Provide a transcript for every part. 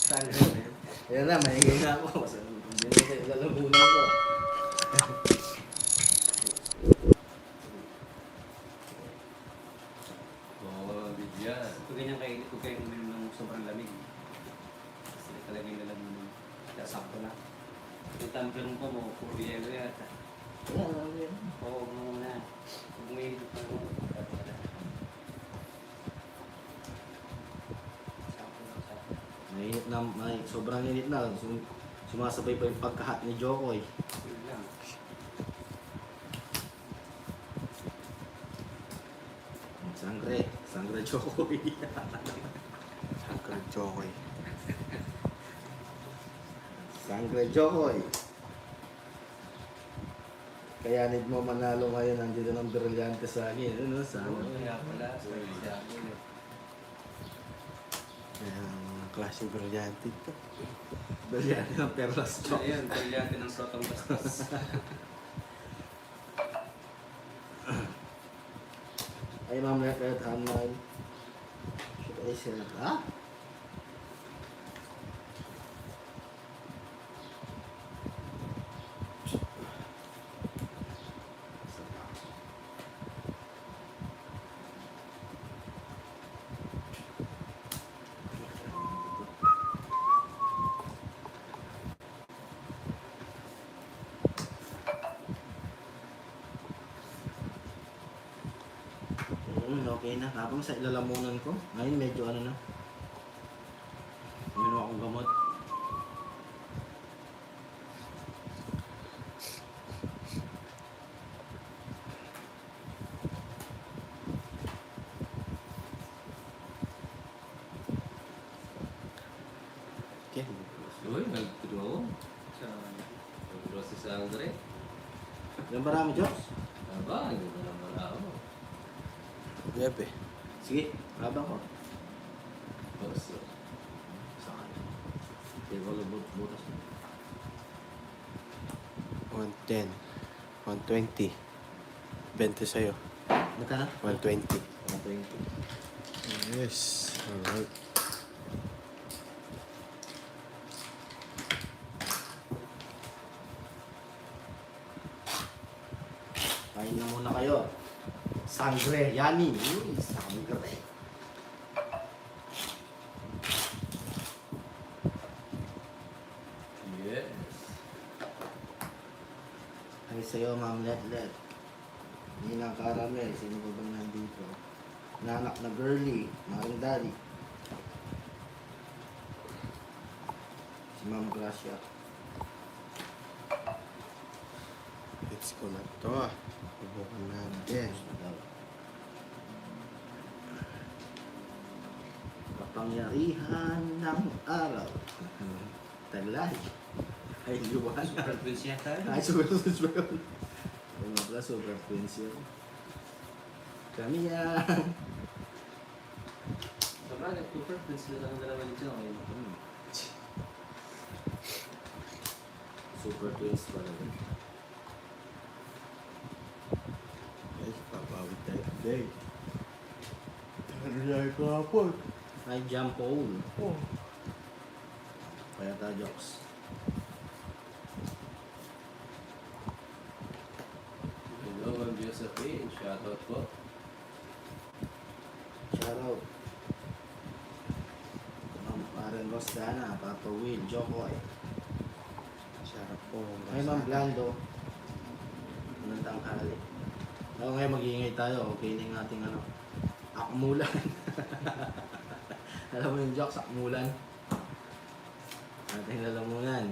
Saan ka na? Yan na, maingay na ako. Hindi na kayo lalabunan ko. Oo, bigyan. Pag ganyan kayo, huwag kayong uminom ng sobrang lamig. Kasi talaga yung lalamunan. Kaya sakto na. Yung tumbler mo mo, puro yelo yata. Yan, ano yan? Oo, muna. Huwag mo yung sakto na, sakto. Mainit na, sobrang init na. Sumasabay pa yung pagkahat ni Jokoy. Yun lang. Sangre Jokoy. Sangre Jokoy. Sangre Jokoy. Kaya need mo manalo ngayon, nandito ng brilyante sa akin. Ano, sana. Kaya pala, sorry siya. Ayan, mga klase brilyante ito. Brilyante ng perlas Jokoy. Ayun, brilyante ng sotong bastos. Ay, ma'am, record online. Should I say that? Ha? Okay na. Habang sa ilalamunan ko, ngayon medyo ano na. Meron akong gamot. Okay. Uy, nagturo. Nagturo si Sangre. Yung marami jokes. Aba, hindi na naman ako. Bebe. Sige, habang ko. Basta. Sa kanya. Hindi ko butas. 110. 120. 20 sa'yo. Magkano? 120. 120. Yes. Alright. Kain na muna kayo. Sangre, yani. Uy, sangre. Yes. Ay sa'yo, Ma'am Letlet. Ninang Caramel, sino ba ba nandito? Nanak na girly, Maring Daddy. Si Ma'am Gracia. Let's go na ito ah. Subukan natin. Kapangyarihan ng araw. Taglay. Ay, liwan. Super Prince yata. Ay, super Prince ba yun? Ay, nga pala, super Prince yun. Kami yan. Sabagay, Super Prince na lang ang dalawa nito. Hmm. Super Twins pala yun. Ay, papawid tayo today. Ano tayo kahapon? Ay, jump hole. Oh. Kaya ta jokes. Hello, Ma'am Josephine. Shoutout po. Shoutout. Ma'am Karen Rosdana, Papa Will, Jokoy. Sarap po. Ay, Ma'am Blando. Anong tanghali? Oo, ngayon mag-iingay tayo. Okay na yung ating ano, akmulan. Alam mo yung jokes, akmulan. Ating lalamunan.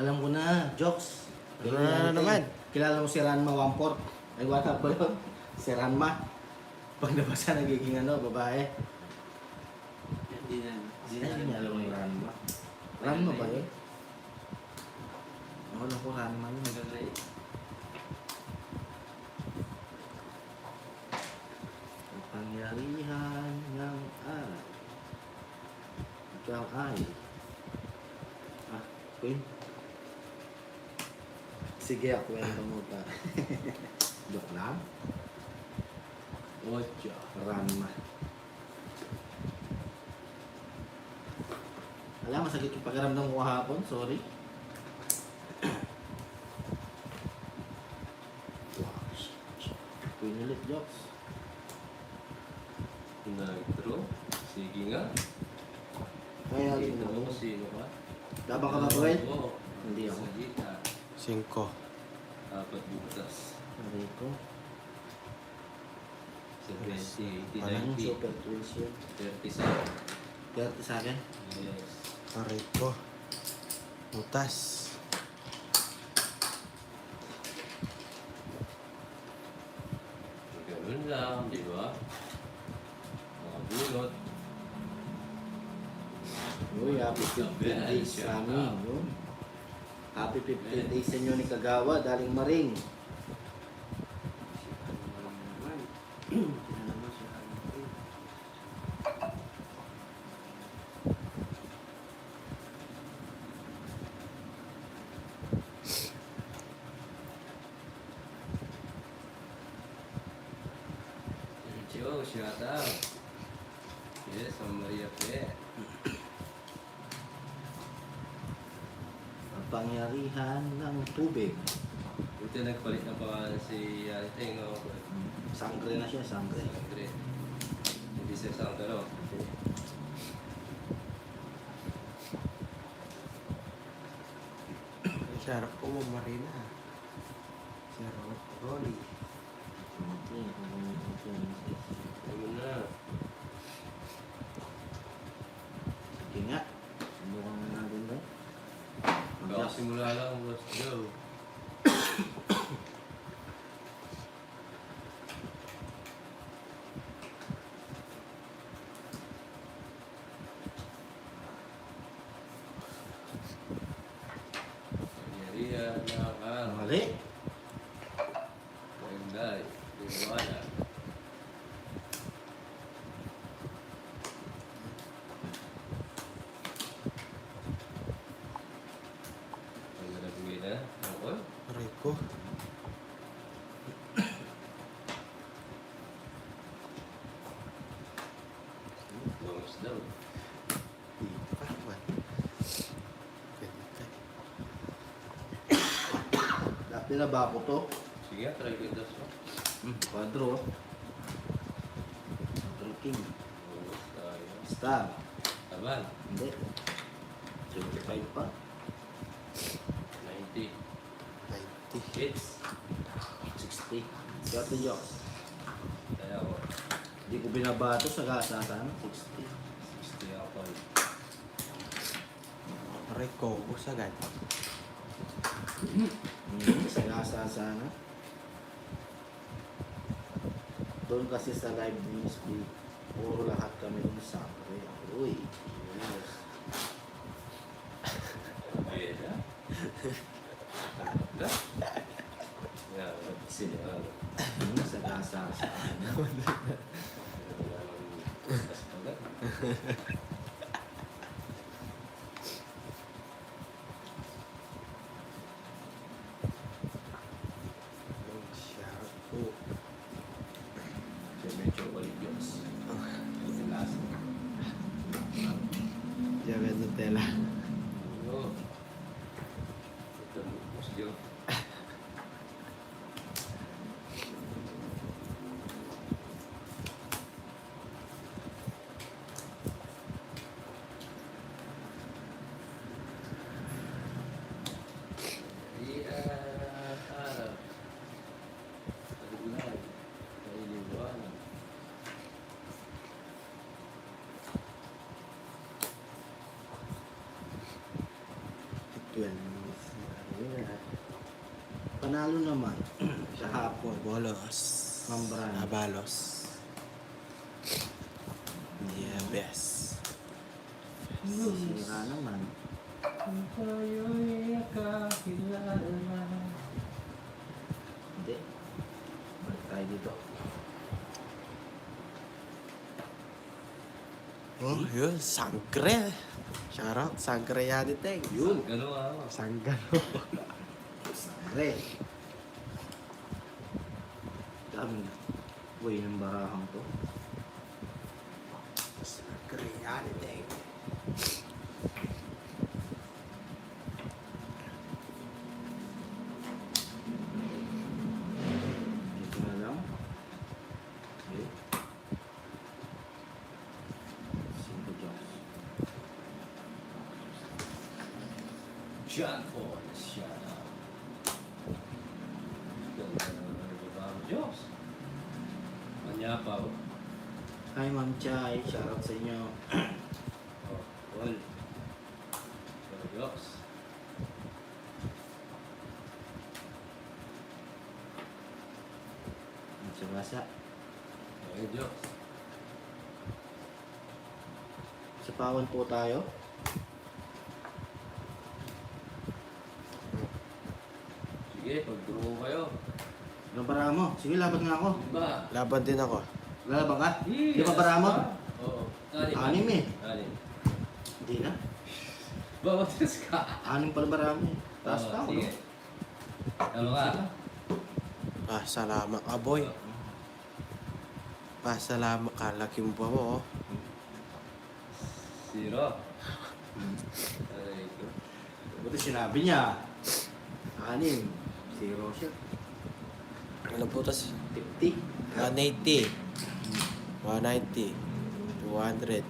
Alam ko na, jokes. Ano na naman? Kilala mo si Ranma Wamport? Ay, wala ba yun? Si Ranma. Pag nabasa, nagiging ano, babae. Hindi na. Hindi niya alam yung Ranma. Ranma ba yun? Ako lang ko Ranma yun. Magagay. Kapangyarihan ng araw. Ikaw ay... Ah, Queen? Sige, kwento mo pa. Joke lang. Ocho. Rama. Alam, masakit yung pagkaramdam ko kahapon. Sorry. Pinulit jokes. Nag-draw. Sige nga. Kaya Kita rin mo ako. sino ka? Laban ka ba, Gwen? Oo. Hindi ako. Sa gita. 5. Apat butas. Aray ko. Sa 20, Parang 80, super tools yun. 37. 30 sa akin. Yes. Aray ko. Butas. Ganun lang, di ba? Mga bunot. Uy, happy 15 days sa amin. Yun. Happy 15 days sa inyo ni Kagawa, daling Maring. Sino naman siya? Joe, shout out. Yes, ang Maria Pe. Ang pangyarihan ng tubig. Buti nagpalit ng pangalan si Yaliteng, no? Sangre na siya, sangre. Sangre. Hindi siya Sangre. Sarap po mo, Marina. Sarap. Rolly. Ayun na. Sige nga. Subukan na natin ba? Baka simula lang, let's go. Pangyarihan ng araw. Mali. Magday. Liwanag. Ang nalagay na. Ako. Aray ko. Bonus daw. Dito pa naman. Pwede ka. Dati na ba ako to? Sige, try ko ito. Quadro. Quadro King. Bonus tayo. Star. Taban. Hindi. 25 pa. 90. 90. Hits. 60. Swerte Diyos. Kaya ako. Hindi ko binabato sa gasa sana. 60. 60 ako. Aray ko. Usagad. Sa gasa sana. Doon kasi sa live news, puro lahat kami ng sangre. Uy. Bonus. Beda. Tanda. Yeah, sila. Sa gasa sana. Sarap po. Siya medyo waligos. Last. Diyan Nutella. Oo. Ito, mas yun. Harap. Tagulan. Kailiwanag. Panalo naman. Sa hapon. Bolos. Mambran. Abalos. Yeah, best. Sira naman. Tayo'y kakilala. Hindi. Balik tayo dito. Oh, yun. Sangre. Shoutout. Sangre yan, Teng. Yun. Gano'n ako. Sanggano. Red. Daming way ng barahang to. Reality. Ito na lang. Okay. Simple jumps. John Paul, shut up. Ganda naman ng babae. Diyos. Manyapaw. Hi Ma'am Chay, shoutout sa inyo. Oh, Paul. Diyos. Basa-basa. Ay, Diyos. Sa pawan po tayo. Sige, pag-draw kayo. Anong para mo? Sige, laban nga ako. Diba? Laban din ako. Lalaban ka? Yes, Di ba para mo? Oo. Anim eh. Anim. Hindi na. Bawatas ka. Anim pala para mo eh. Taas Oo, pa ako. sige. No? Ano ka? Ah, salamat ka, boy. Ah, salamat ka. Laking buwa mo, oh. Zero. Aray ko. Buti sinabi niya. Anim. Zero siya. Ano po tas? 50. 180. 190. 200.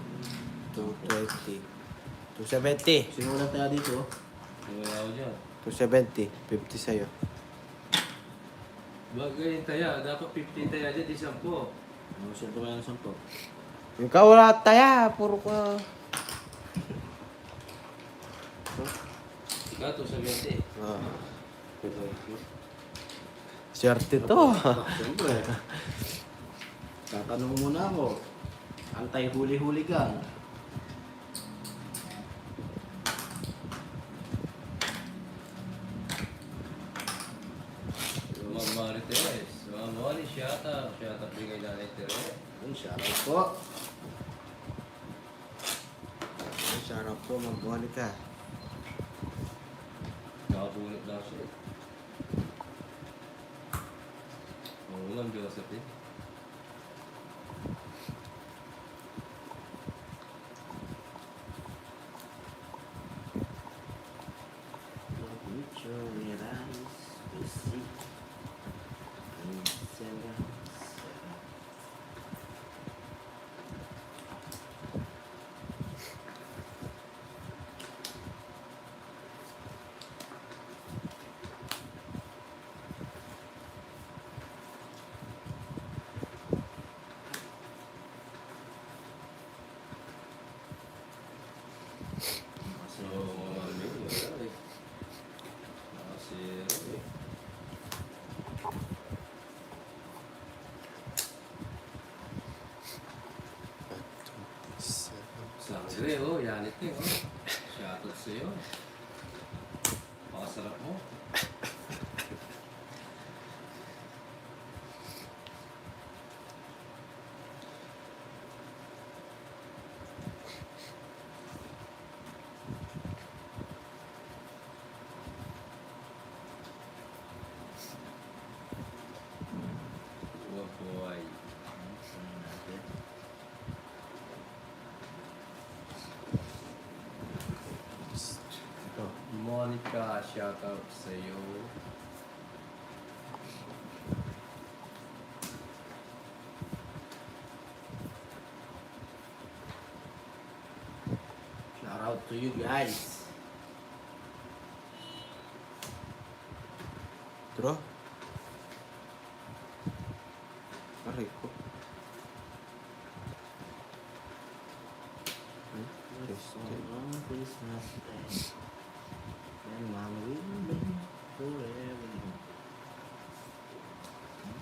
220. 270. Simulan tayo dito. Wala ako dyan. 270. 50 sa'yo. Bagay yung taya. Dapat 15 taya dyan. Di 10. Ano siya tumayan ng 10? Ikaw wala taya. Puro ka. Ikaw, 270. Ah. Swerte to. Siyempre. Tatanong muna ako. Antay-huli-huli gang. Ma'am Mari Teres. Ma'am Mari, shout out. Shout out bigay na ni Teres. Yun, shoutout po. Sarap po, magbuhali ka. Nakabunot lang siya. Oo, Ma'am Josephine. Picture with eyes, we see. In seconds. So, Ma'am Mari, wala eh. Nakasiro eh. Sangre, oh. Yanit eh, oh. Shout out sa'yo. Pakasarap mo. Oh boy. Ito. Monica, shout out sa'yo. Shoutout to you guys. Draw. Aray ko. It's on Christmas Day. And Mama will be forever.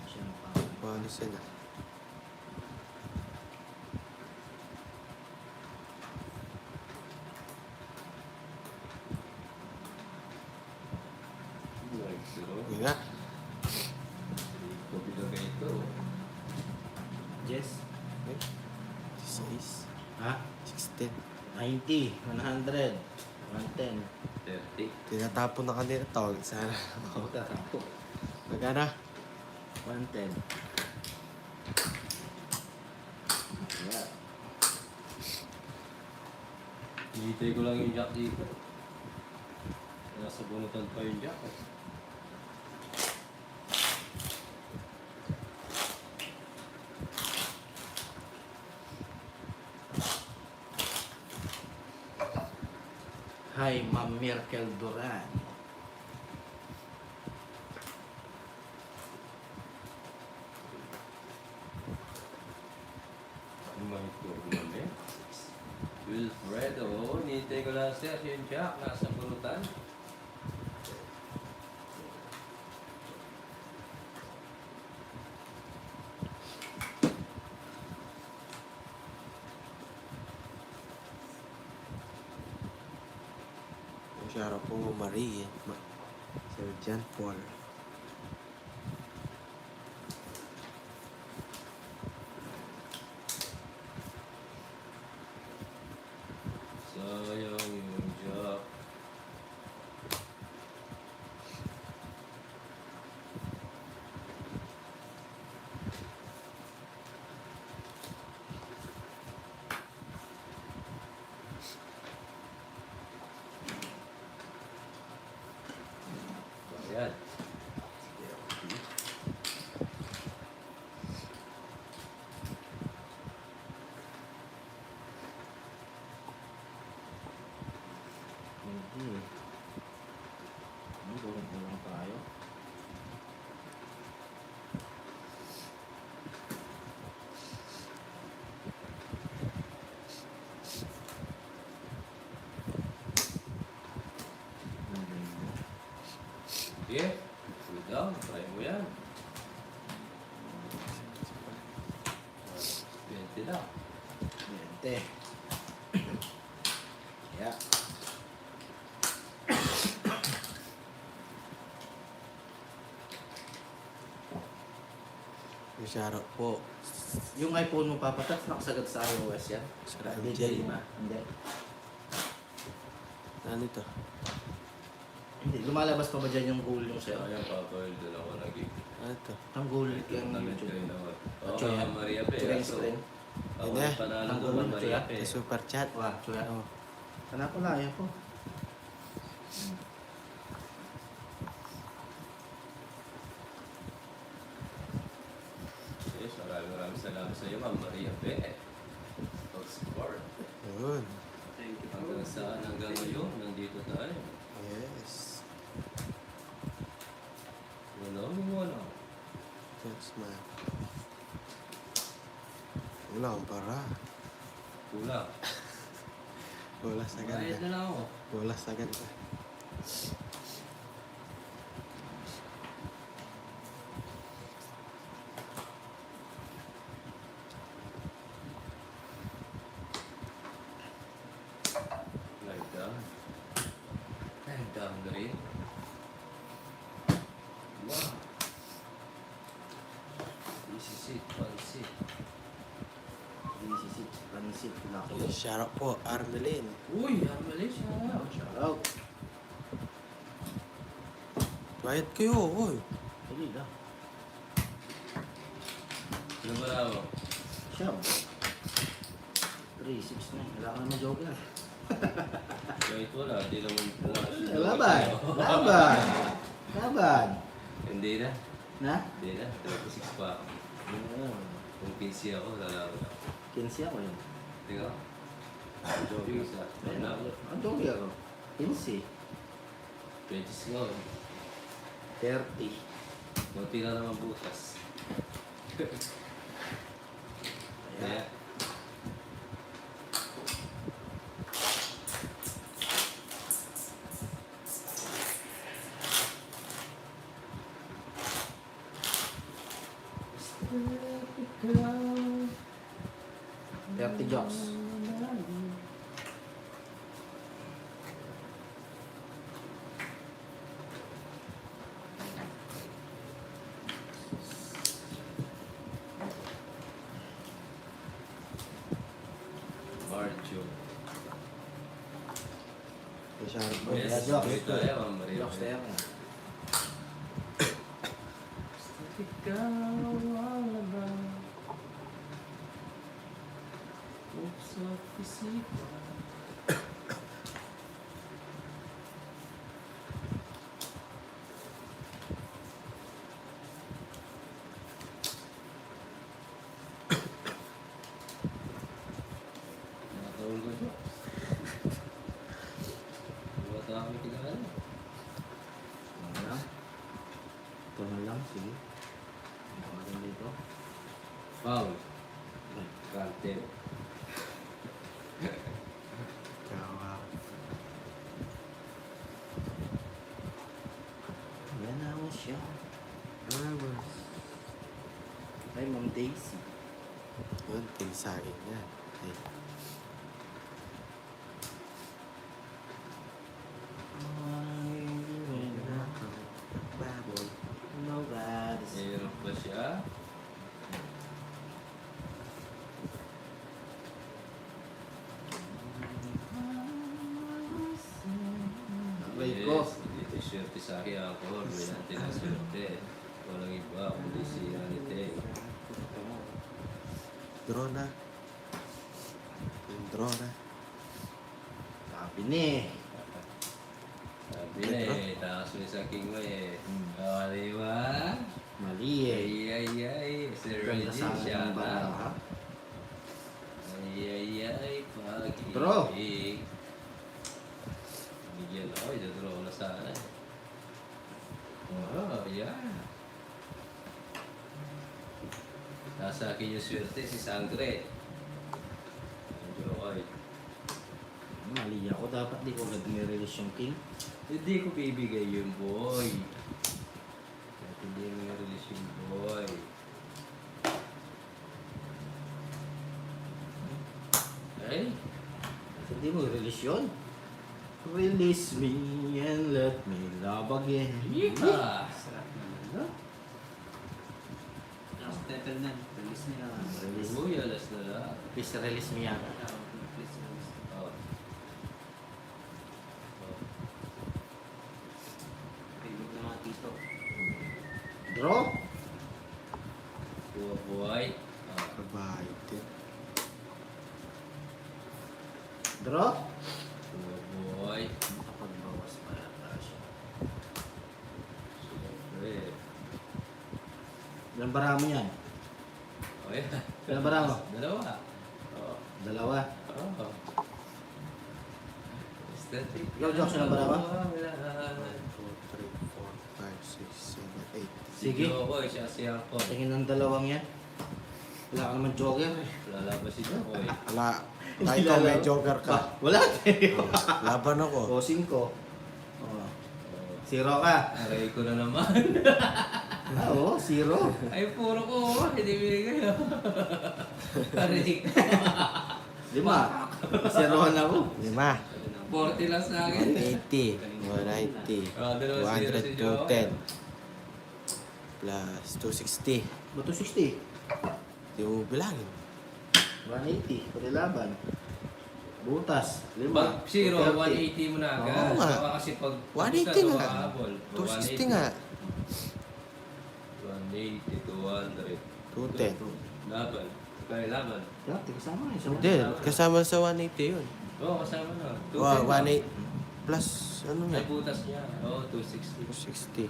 Siya na pa. Mahalis yan ah. Like zero. Hindi nga. Kopi na kayo ito. Jess? 16. Ha? 16. 90, 100, 110. 30. Tinatapon na kanina. Tawag sana. Ako tatapo. Magana? 110. Yeah. Hinihintay ko lang yung jack dito. Nasa bunutan pa yung jack. Eh. Hi, Ma'am Miracle Duran. May tournament. Wilfredo, hinihintay ko lang sir yung jack. Nasa bunutan. Masyaro po Marie. Sir John Paul. Sayang yung jack. Ayan. Hindi. Tulog na lang tayo. Sige. Cool down. Try mo yan. 20 lang. 20. Yeah. Masyaro po. Yung iPhone mo papatak, nakasagat sa iOS yan? Sara Hindi, MJ. lima. Hindi. Ano ito? Hindi. Lumalabas pa ba dyan yung goal yung sa'yo? Ayan, Papa, doon ako nag-gig. Ano ito? Ang goal yung Tournament YouTube. kayo naman. Ah, Oo, Choya. Maria Pe. Screen, Aso. screen. Ako Hindi. ang panalo Ang doon, goal, Maria Choya. Pe. Sa super chat. Wah, chuya. Oh. Sana ko na, yan po. Yes, maraming salamat sa iyo, Ma'am Maria Pe. Talk Sport. Yun. Thank you. Hanggang saan, hanggang ngayon, nandito tayo. Yes. Wala. Yes, man. Wala akong para. Kulang. Wala sa Bayad ganda. na lang ako. Wala sa ganda. Like that. Like that na rin. Wow. This is it, pansit. DCC, Transit, Laki. Masyaro po. Armelin. Uy, ang mali siya. Shout out. Bayad kayo. Oy. Hindi lang. Ano ba ako? Siyam. 3-6 na. Wala ka naman joke na. Kahit wala, di naman wala siya. Laban! Laban! Laban! Hindi na. Na? Hindi na. 36 pa ako. Kung 15 ako, lalaban ako. 15 ako yun. Tingnan. Joke isa. Ayun, Ano? ang joke ako. 15. 26 ako. 30. Kunti na naman butas. Kaya, Ayan. ikaw 30 jokes. Marjo. Sharp. Yes, Joke. ito tayo, Ma'am Maria. Relax tayo nga. Ikaw ang laban. Sa pisika. Nakataon ko siya. Wala kami kilala. Ano lang? Ito na lang, sige. Ano din dito? Foul. Kante. Kawa. Yan na mo siya. Vamos. Ay, Ma'am Daisy. Yun, tinisain yan. Ay, Baboy. No, guys. Mayroon pa siya. Wait ko. Dito swerte sa akin ako. May natin ang swerte. Walang iba kundi si Anite. draw na. Yung draw na. Sabi ni. Sabi na eh, takas mo sa king mo eh. O, di ba? Mali eh. Ay, Sir Ganda Reggie, sa akin siya ng bala, na. ha? Ay, pag-ibig. Draw. Bigyan ako, i-draw na sana. Oh, yeah. Nasa akin yung swerte, si Sangre. Draw ay. Mali ako. Dapat di ko agad nirelease yung king. Hindi ko bibigay yung boy. At hindi mo i-release yung boy. Ay, Hindi mo release yun. Release me and let me love again. yeah! Sarap naman, no? Tapos tettle na. Release niya. Release. Uy, alas na lang. Please release me yan. Please release. Oh. Oh. Favorite na mga tito. Draw. Buhay. Ah. Kabahay din. Draw. Buhay. Nakapagbawas pa yata siya. Siyempre. Ilan bara mo yan? Oh, yeah. Ilan bara mo? Dalawa. Oh. Dalawa. Oh. Aesthetic. Ikaw, Josh, ilan bara mo? 1, 2, 3, 4, 5, 6, 7, 8. Sige. Si Jokoy, siya si Angkor. Tingin ng dalawang yan. Wala ka naman joker eh. Lalabas si Jokoy. Wala. Kahit ikaw may joker ka. Wala. Oh, laban ako. O, 5. Oh. Oh. 0 ka. Aray ko na naman. Ah, oo, 0. Ay, puro ko. Hindi binigay. Aray ko. 5. 0 na ako. 5. 40 lang sa akin. 180. 190. Ah, dalawa zero si 200, Jokoy. 210. Plus 260. Bato 60. Hindi mo bilangin. 180. Pati laban. Butas. 5. Pag 0, 180 mo na agad. Oo nga. Saka kasi pag 180 nga. habol. 260 nga. 180, 200. 210. Laban. Kaya laban. Dati kasama yun. Hindi, kasama sa 180 yun. Oo, kasama na. 180 plus ano Ay, nga? butas niya. Oo, 260. 260.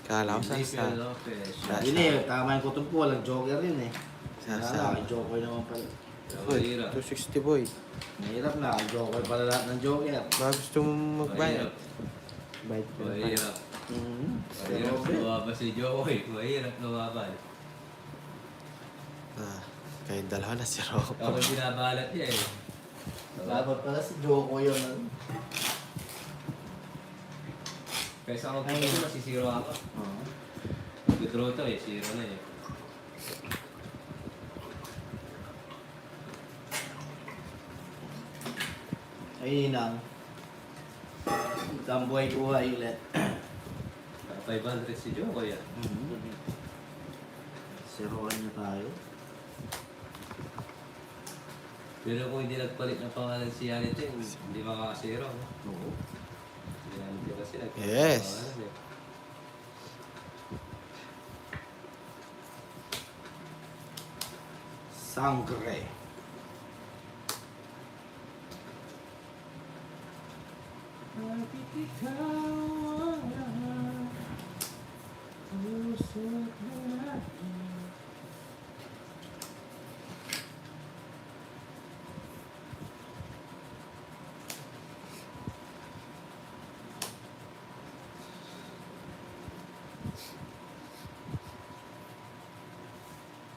Kala ko Felipe sa Lopez. Hindi, tama yung kutob ko. Walang joker yun eh. Sa- May joker naman pala. Mahirap. 260 boy. Mahirap na. Ang joker pala lahat ng joker. Baka gusto mo magbayad. Bayad ko na pala. Mahirap. Mahirap Pero, lumaban si Joey. Mahirap lumaban. Ah, kayong dalawa na si Rob. Ako binabalat niya eh. dapat pala si Joko yun. Kaysa ako dito, masisiro ako. Oo. Withdraw to eh, zero na eh. Ayun lang. Tambuhay buhay ulit. 500 si Joey ah. Zeroan niya tayo. Pero kung hindi nagpalit ng pangalan si Yanity, hindi makakasiro. No? Oo. Si Yanity kasi nagpalit Yes. ng pangalan eh. Sangre. Bakit ikaw ang lahat? Puso't lalaki.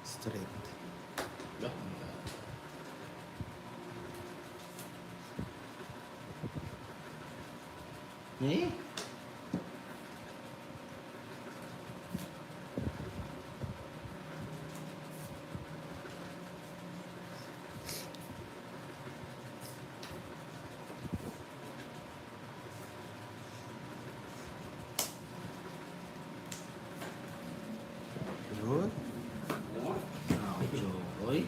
Straight. Eh? Yun. Oy.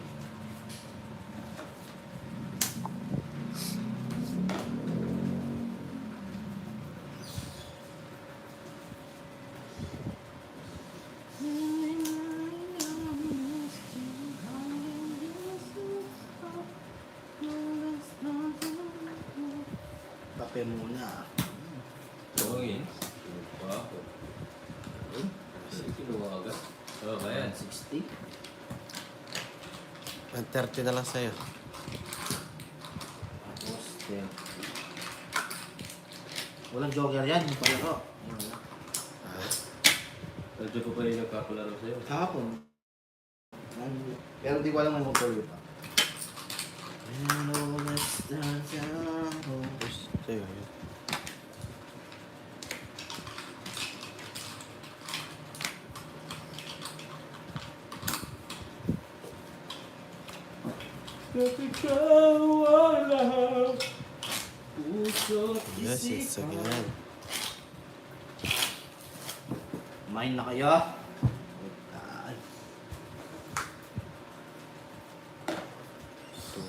Kape muna. Tawagin. Pa ako. Kasi kinuha agad. Oh, kaya. 160. 130 na lang sa'yo. Tapos 10. Walang jogger yan, yung palaro. Medyo ko pa rin nagkakularo sa'yo. Kahapon. Pero di ko alam may motor pa. Hello, let's dance out. Tapos sa'yo yun. Ikaw ang lahat. Puso't Yes, it's again. Kumain na kayo. Ay. Ito.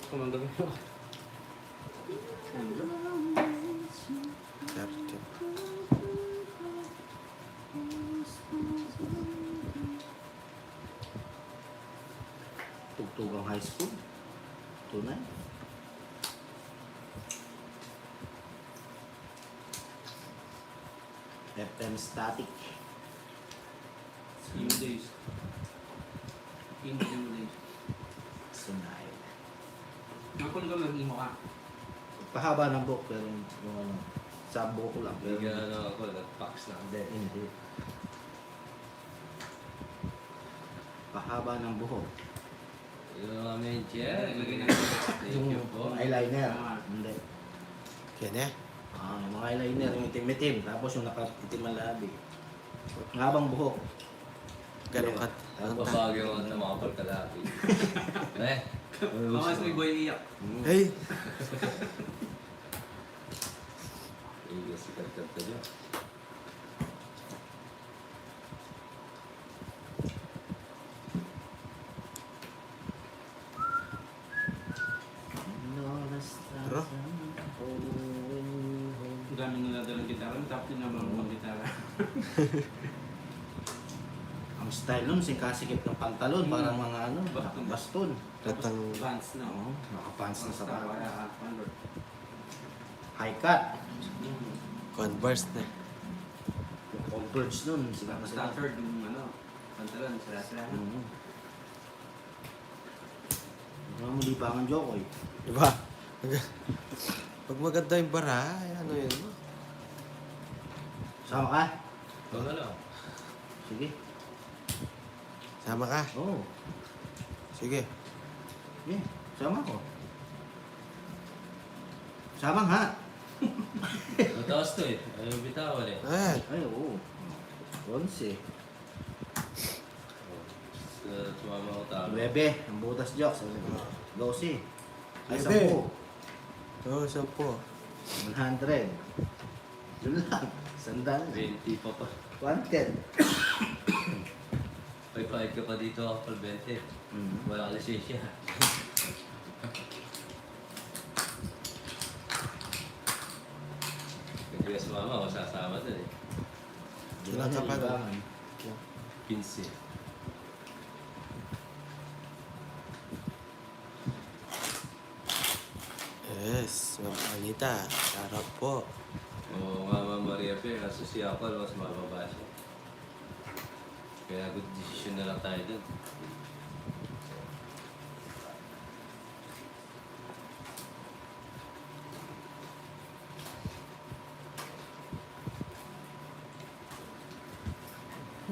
Kumandang mo. 30. Tugtugang high school. Tunay. FM static. Team days. Team days. Sunay. Ako lang mag-imo ka. Pahaba ng buhok pero yung ano, sa buhok ko lang. Pero Bigyan na ako, nag-pax na. hindi. Pahaba ng buhok. Yung mga menchen. Lagay na. Thank you po. Yung eyeliner. Hindi. Yan eh. Yung mga eyeliner, yung itim-itim. Tapos yung nakatitim ang labi. Ang habang buhok. Ganun ka. Papagyo ang mga pagkalapi. Eh? Mamas may boy iyak. Hey! Iya, sikat-kat ka dyan. Pero? Ang dami nila dalang gitara. Tapos din naman ang gitara. Ang style nun, singkasikip ng pantalon. Parang mga ano, Baston. baston. Ratang Vans na. Oo, nakapants na sa baba. Convert. High cut. Converse na. Yung Converge nun, sila na sila. Standard yung ano. Pantalon. Sila-sila. Ano mo libangan Jokoy? Diba? Pag maganda yung bara, ano yun? Sama ka? Wala na. Sige. Sama ka? Oo. Sige. Yeah, sama ko. Sama nga. Mataas to eh. Ayaw bitawan eh. Ah, Ay, oo. 11. Sumama ko talo. 9. Ang butas jokes. 12. Ay, 9. 10. oo, 10. 100. Yun lang. Sandal. 20 pa pa. Wanted. May pahit ka pa dito, Apple 20. Wala ka lisensya. Hindi ka sumama, ako sasama dun eh. Ilan ka pa doon? 15. Yes, Ma'am Anita. Sarap po. Oo, Mama Maria Pe, kaso si Apple mas mababa siya. Kaya good decision na lang tayo dun.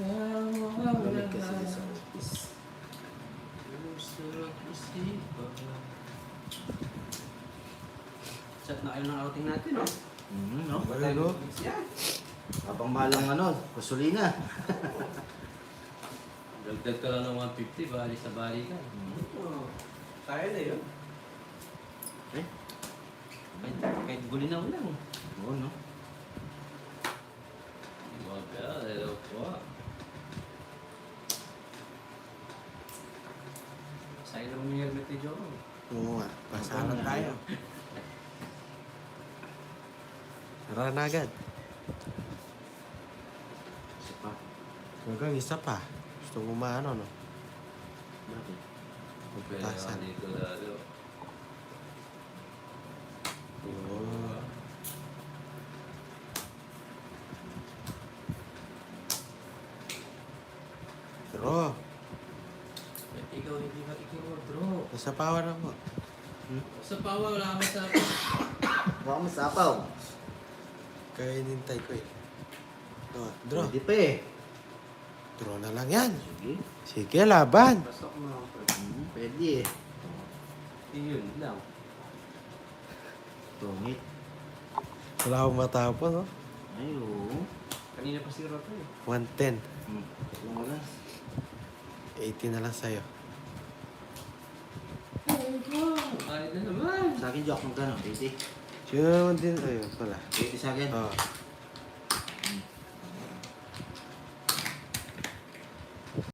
Lamig kasi sa office. Chat na kayo ng outing natin, no? No? Ano? Yan. Habang malang gasolina. Dagdag ka lang ng 150, bali sa bali ka. Oh, kaya na yun. Eh? Kahit gulinaw lang. Oo, no? Mga pera, hello po. Sa'yo lang yung helmet ni Joe. Oo nga. Pasaran tayo. Tara na agad. Isa pa. Hanggang isa pa. Gusto mo maano, no? Bakit? Pera ka Pagputasan. dito lalo. Oo. Bro, Ikaw hindi ka bro. nasa power ako. Sa pawa, wala kami sa Baka masapaw. Kaya inintay ko eh. Oh, draw. Hindi pa eh. Draw na lang yan. Sige. Sige, laban. Pasok na ako. Pwede eh. Yun lang. Tungit. Wala akong matapon, no? Ay, oo. Kanina pa si Roto eh. 110. Tatlong oras. 80 na lang sa'yo. Kahit na naman. Sa akin, joke magkano? 80. Sino naman din? Ayun, pala. 80 sa akin. Oh,